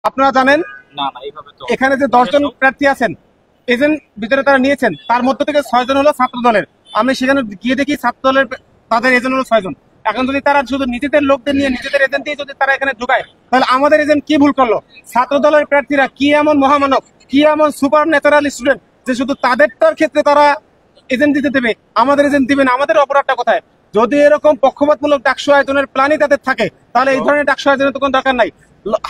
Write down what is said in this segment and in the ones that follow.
আপনারা জানেন না না এইভাবে তো এখানে যে 10 জন প্রার্থী আছেন এজেন্ট ভিতরে তারা নিয়েছেন, তার মধ্য থেকে 6 জন হলো ছাত্র দলের। আমি সেখানে গিয়ে দেখি ছাত্র দলের তাদের এজেন্ট হলো 6 জন। এখন যদি তারা শুধু নিজেদের লোকদের নিয়ে নিজেদের এজেন্ট দিয়ে যদি তারা এখানে ঢুকায়, তাহলে আমাদের এজেন্ট কি ভুল করলো? ছাত্র দলের প্রার্থীরা কি এমন মহামানব, কি এমন সুপার ন্যাচারাল স্টুডেন্ট যে শুধু তাদেরটার ক্ষেত্রে তারা এজেন্ট দিতে দেবে, আমাদের এজেন্ট দিবেন? আমাদের অপরাধটা কোথায়? যদি এরকম পক্ষপাতমূলক ডাকসু আয়োজনের প্ল্যানই তাদের থাকে, তাহলে এই ধরনের ডাকসু আয়োজনের তো কোনো দরকার নাই।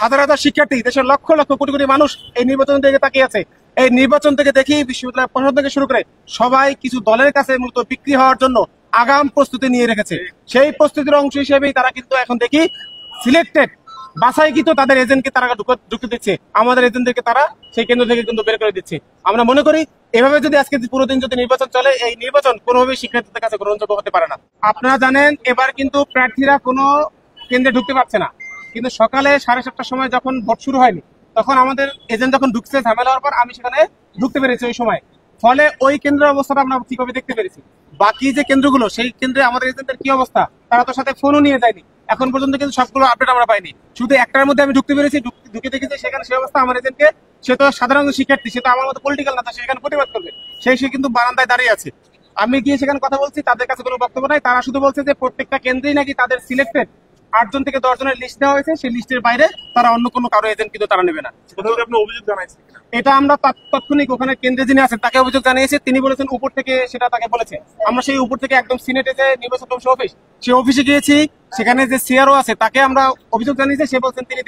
হাজার হাজার শিক্ষার্থী, দেশের লক্ষ লক্ষ কোটি কোটি মানুষ এই নির্বাচন থেকে তাকিয়ে আছে। এই নির্বাচন থেকে দেখি বিশ্ববিদ্যালয় প্রশাসন থেকে শুরু করে সবাই কিছু দলের কাছে মূলত বিক্রি হওয়ার জন্য আগাম প্রস্তুতি নিয়ে রেখেছে। সেই প্রস্তুতির অংশ হিসেবেই তারা কিন্তু এখন দেখি সিলেক্টেড বাছাই কিন্তু তাদের এজেন্টকে তারা ঢুকতে দিচ্ছে, আমাদের এজেন্টদেরকে তারা সেই কেন্দ্র থেকে কিন্তু বের করে দিচ্ছে। আমরা মনে করি এভাবে যদি আজকে পুরো দিন যদি নির্বাচন চলে, এই নির্বাচন কোনোভাবেই শিক্ষার্থীদের কাছে গ্রহণযোগ্য হতে পারে না। আপনারা জানেন এবার কিন্তু প্রার্থীরা কোনো কেন্দ্রে ঢুকতে পারছে না, কিন্তু সকালে 7:30টার সময় যখন ভোট শুরু হয়নি, তখন আমাদের এজেন্ট যখন ঢুকছে ঝামেলা হওয়ার পর আমি সেখানে ঢুকতে পেরেছি ওই সময়। ফলে ওই কেন্দ্রের অবস্থাটা আমরা ঠিকভাবে দেখতে পেরেছি। বাকি যে কেন্দ্রগুলো, সেই কেন্দ্রে আমাদের এজেন্টের কি অবস্থা, তারা তো সাথে ফোনও নিয়ে যায়নি এখন পর্যন্ত, কিন্তু সবগুলো আপডেট আমরা পাইনি। শুধু একটার মধ্যে আমি ঢুকতে পেরেছি, ঢুকে দেখেছি সেখানে সেই অবস্থা। আমার এজেন্টকে, সে তো সাধারণ শিক্ষার্থী, সে তো আমার মতো পলিটিক্যাল নেতা, সে সেখানে প্রতিবাদ করবে, সে কিন্তু বারান্দায় দাঁড়িয়ে আছে। আমি গিয়ে সেখানে কথা বলছি, তাদের কাছে কোনো বক্তব্য নাই। তারা শুধু বলছে যে প্রত্যেকটা কেন্দ্রেই নাকি তাদের সিলেক্টেড 8 জন থেকে 10 জনের লিস্ট দেওয়া হয়েছে, সেই লিস্টের বাইরে তারা অন্য কোনো কারো এজেন্ট কিন্তু তারা নেবে না। অভিযোগ জানাইছেন? এটা আমরা তাৎক্ষণিক ওখানে কেন্দ্রে যিনি আছেন তাকে অভিযোগ জানিয়েছি, তিনি বলেছেন উপর থেকে সেটা তাকে বলেছে। আমরা সেই উপর থেকে একদম সিনেটে যে নির্বাচন কমিশন অফিস, সেই অফিসে গিয়েছি, সেখানে যে সিআরও আছে তাকে আমরা অভিযোগ জানিয়েছি। সে বলছেন তিনি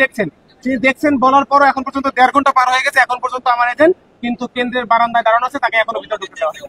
দেখছেন বলার পরও এখন পর্যন্ত 1.5 ঘন্টা পার হয়ে গেছে, এখন পর্যন্ত আমার এজেন্ট কিন্তু কেন্দ্রের বারান্দায় দাঁড়ানো আছে, তাকে এখনো ভিতরে ঢুকতে দেওয়া হয়নি।